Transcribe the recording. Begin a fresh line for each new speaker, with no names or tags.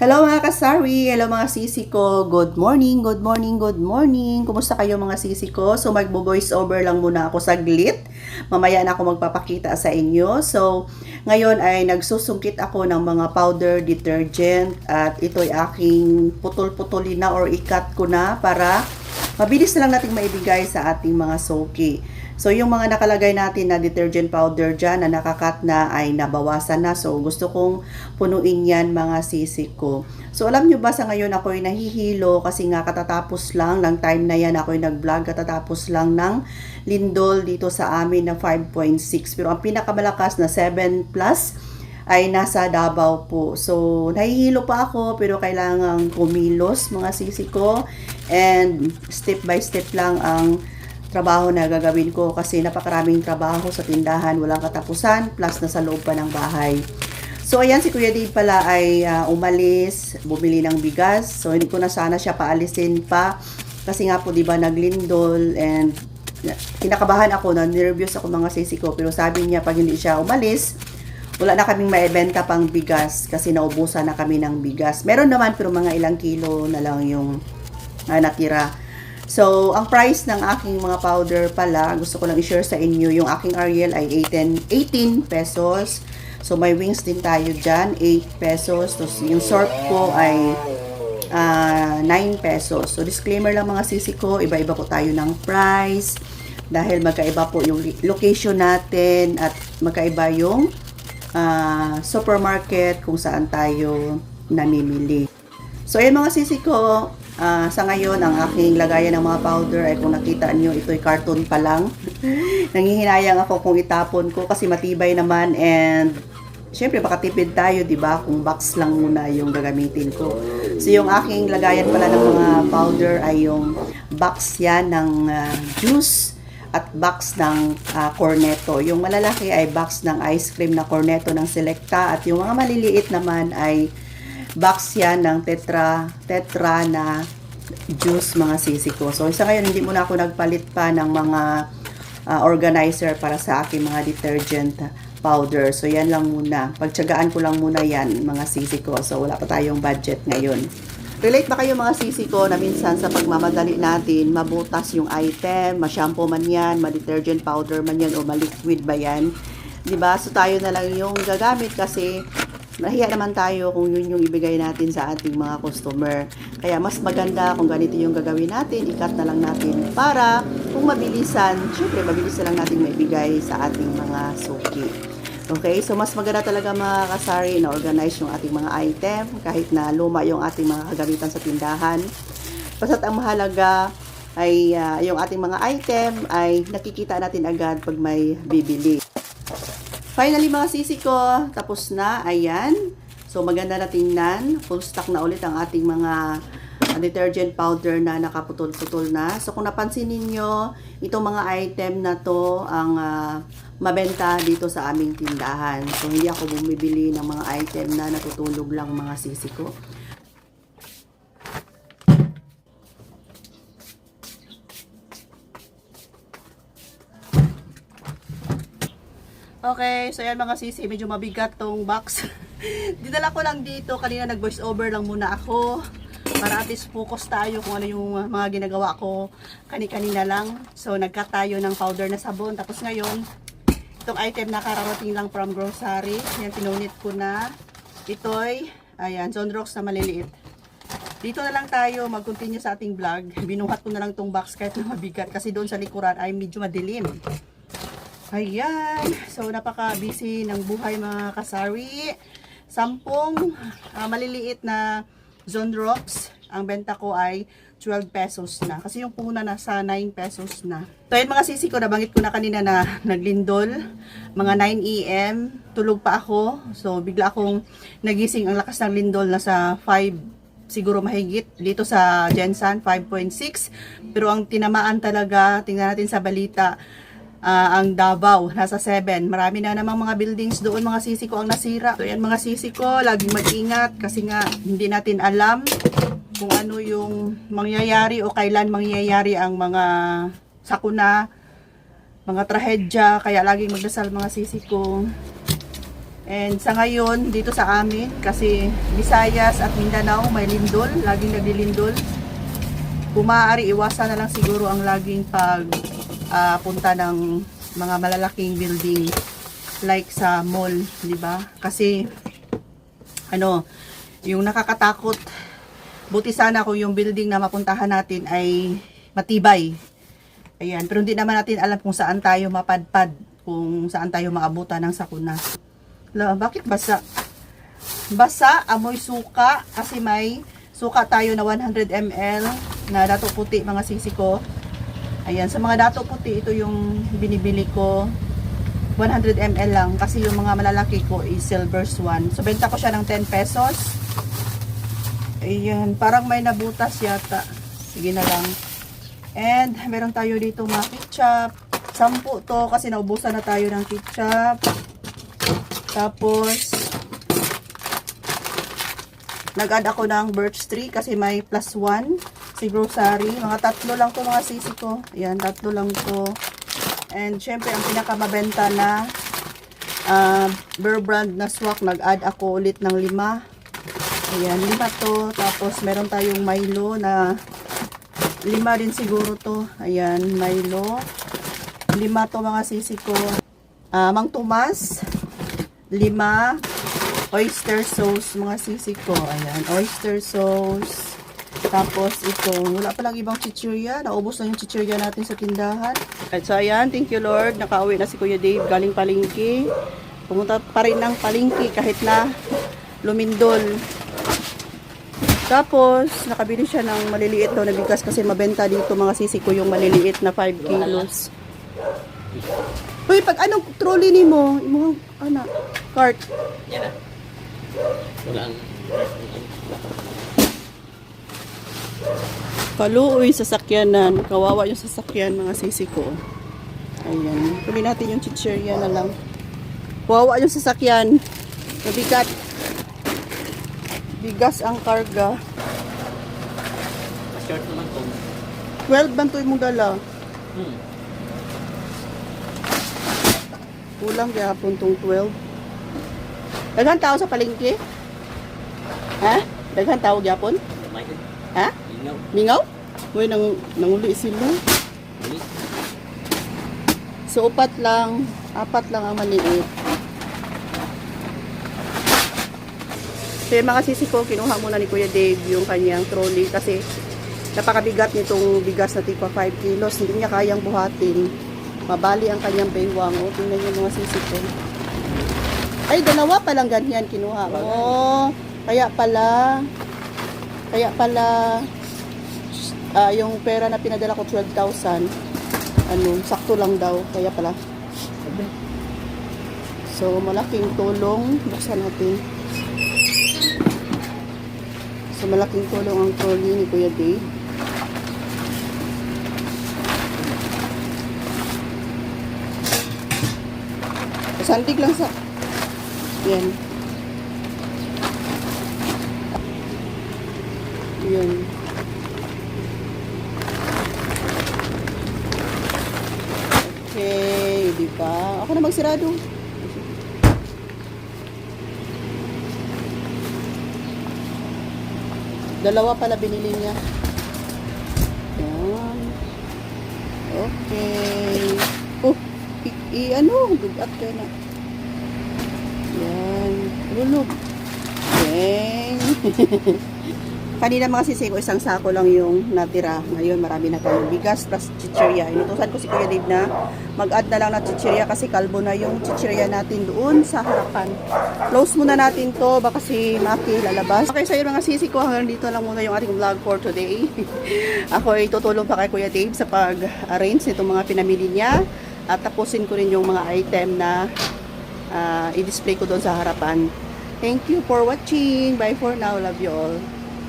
Hello mga kasari, hello mga sisi ko, good morning, good morning, good morning. Kumusta kayo mga sisi ko? So magbo-voice over lang muna ako saglit. Mamaya na ako magpapakita sa inyo. So ngayon ay nagsusungkit ako ng mga powder detergent at ito'y aking putol-putulin na or ikat ko na para mabilis na lang nating maibigay sa ating mga soki. So, yung mga nakalagay natin na detergent powder dyan na nakakat na ay nabawasan na. So, gusto kong punuin yan mga sisi ko. So, alam nyo ba sa ngayon ako'y nahihilo kasi nga katatapos lang ng time na yan ako'y nag-vlog. Katatapos lang ng lindol dito sa amin ng 5.6. Pero ang pinakamalakas na 7 plus ay nasa Davao po. So, nahihilo pa ako pero kailangang kumilos mga sisi ko. And step by step lang ang trabaho na gagawin ko kasi napakaraming trabaho sa tindahan, walang katapusan, plus nasa loob pa ng bahay. So ayan, si Kuya Dave pala ay umalis, bumili ng bigas. So hindi ko na sana siya paalisin pa kasi nga po 'di ba naglindol and kinakabahan ako, na nervous ako mga sisi ko, pero sabi niya pag hindi siya umalis, wala na kaming maibenta pang bigas kasi naubusan na kami ng bigas. Meron naman pero mga ilang kilo na lang yung natira. So, ang price ng aking mga powder pala, gusto ko lang i-share sa inyo, yung aking Ariel ay 18 pesos. So, may wings din tayo dyan, 8 pesos. So, yung Sorb ko ay 9 pesos. So, disclaimer lang mga sisi ko, iba-iba po tayo ng price. Dahil magkaiba po yung location natin at magkaiba yung supermarket kung saan tayo namimili. So, ayan mga sisi ko, sa ngayon, ang aking lagayan ng mga powder ay kung nakita nyo, ito'y carton pa lang. Nangihinayang ako kung itapon ko kasi matibay naman and syempre baka tipid tayo, di ba? Kung box lang muna yung gagamitin ko. So yung aking lagayan pala ng mga powder ay yung box yan ng juice at box ng cornetto. Yung malalaki ay box ng ice cream na cornetto ng Selecta at yung mga maliliit naman ay box yan ng tetra na juice mga sisi ko. So, isa ngayon, hindi muna ako nagpalit pa ng mga organizer para sa aking mga detergent powder. So, yan lang muna. Pagtsagaan ko lang muna yan, mga sisi ko. So, wala pa tayong budget ngayon. Relate ba kayo mga sisi ko na minsan sa pagmamadali natin, mabutas yung item, ma-shampoo man yan, ma-detergent powder man yan, o ma-liquid ba yan? Diba? So, tayo na lang yung gagamit kasi nahiya naman tayo kung yun yung ibigay natin sa ating mga customer. Kaya mas maganda kung ganito yung gagawin natin, ikat na lang natin para kung mabilisan, syempre mabilis na lang natin maibigay sa ating mga suki. Okay, so mas maganda talaga mga kasari na organize yung ating mga item kahit na luma yung ating mga kagamitan sa tindahan. Basta't ang mahalaga ay yung ating mga item ay nakikita natin agad pag may bibili. Finally mga sisi ko, tapos na, ayan. So maganda na tingnan, full stock na ulit ang ating mga detergent powder na nakaputol-putol na. So kung napansin ninyo, itong mga item na to ang mabenta dito sa aming tindahan. So hindi ako bumibili ng mga item na natutulog lang mga sisi ko. Okay, so yan mga sisi, medyo mabigat tong box. Dinala ko lang dito, kanina nag-voice over lang muna ako para at least focus tayo kung ano yung mga ginagawa ko kani-kanina lang. So nagkat tayo ng powder na sabon, tapos ngayon itong item na kararating lang from grocery, yan pinunit ko na. Ito'y, ayan, Zonrox na maliliit. Dito na lang tayo mag-continue sa ating vlog. Binuhat ko na lang tong box kahit na mabigat kasi doon sa likuran ay medyo madilim. Ayan, so napaka-busy ng buhay mga kasari. 10 maliliit na Zonrox, ang benta ko ay 12 pesos na. Kasi yung puna nasa 9 pesos na. So yun mga sisi ko, nabanggit ko na kanina na naglindol. Mga 9 AM, tulog pa ako. So bigla akong nagising, ang lakas ng lindol, nasa 5 siguro mahigit. Dito sa Jensan, 5.6. Pero ang tinamaan talaga, tingnan natin sa balita, ang Davao, nasa 7. Marami na namang mga buildings doon mga sisi ko ang nasira. So yan mga sisi ko, laging mag-ingat kasi nga hindi natin alam kung ano yung mangyayari o kailan mangyayari ang mga sakuna, mga trahedya. Kaya laging magdasal mga sisi ko. And sa ngayon, dito sa amin, kasi Visayas at Mindanao may lindol, laging naglilindol. Kung maaari, iwasan na lang siguro ang laging punta ng mga malalaking building like sa mall, di ba? Kasi yung nakakatakot, buti sana kung yung building na mapuntahan natin ay matibay. Ayan, pero hindi naman natin alam kung saan tayo mapadpad, kung saan tayo maabutan ng sakuna. Bakit basa? Basa, amoy suka, kasi may suka tayo na 100 ml na dato puti, mga sisi ko. Ayan, sa mga dato puti, ito yung binibili ko. 100 ml lang, kasi yung mga malalaki ko is silver swan. So, benta ko siya ng 10 pesos. Ayan, parang may nabutas yata. Sige na lang. And, meron tayo dito mga ketchup. 10 to, kasi naubusan na tayo ng ketchup. Tapos, nag-add ako ng birch tree kasi may +1 si grocery. Mga 3 lang to, mga sisi ko. Ayan, 3 lang to. And, syempre, ang pinakamabenta na Bear Brand na swak, nag-add ako ulit ng 5. Ayan, 5 to. Tapos, meron tayong Milo na 5 din siguro to. Ayan, Milo. 5 to, mga sisi ko. Mang Tomas. 5 oyster sauce, mga sisi ko. Ayan, oyster sauce. Tapos ito, wala palang ibang chichirya. Naubos na yung chichirya natin sa tindahan. At so ayan, thank you Lord. Nakauwi na si Kuya Dave galing palengke. Pumunta pa rin ng palengke kahit na lumindol. Tapos, nakabili siya ng maliliit daw na bigas kasi mabenta dito, mga sisi ko, yung maliliit na 5 kilos. Uy, pag anong trolley ni mo? Imong cart.
Yan na. Walang.
Kaluoy sasakyanan. Kawawa yung sasakyan, mga sisi ko. Ayan. Tuloy natin yung chichirya na lang. Kawawa yung sasakyan. Nabigat. Bigas ang karga.
Short naman to.
12 bantoy mong dala. Kulang kaya hapon tong 12. Daghan tao sa palengke? Ha? Daghan tao gyapon? Ha?
Ingaw.
Mingaw? Uy, nanguli sila. So, 4 lang ang maliit. So, yung mga sisi ko, kinuha muna ni Kuya Dave yung kanyang trolley kasi napakabigat nitong bigas na tipa 5 kilos. Hindi niya kayang buhatin. Mabali ang kanyang baywang. O, tingnan niyo mga sisi ko. Ay, 2 palang ganyan kinuha. Oh, kaya pala yung pera na pinadala ko 12,000 sakto lang daw, kaya pala. So malaking tulong, buksan natin. So malaking tulong ang trolley ni Kuya Dave. Santig lang sa yan. Yun. Okay, di ba? Ako na magsirado. Dalawa pala binili niya. Yan. Okay. Oh, bugat ka na. Yan. Lulog. Dang. Kanina mga sisi ko, isang sako lang yung natira. Ngayon, marami na tayong bigas plus chichirya. Inutusan ko si Kuya Dave na mag-add na lang na chichirya kasi kalbo na yung chichirya natin doon sa harapan. Close muna natin to, baka si Maki lalabas. Okay, so yun mga sisi ko, hanggang dito lang muna yung ating vlog for today. Ako ay tutulong pa kay Kuya Dave sa pag-arrange nitong mga pinamili niya. At tapusin ko rin yung mga item na i-display ko doon sa harapan. Thank you for watching. Bye for now. Love you all.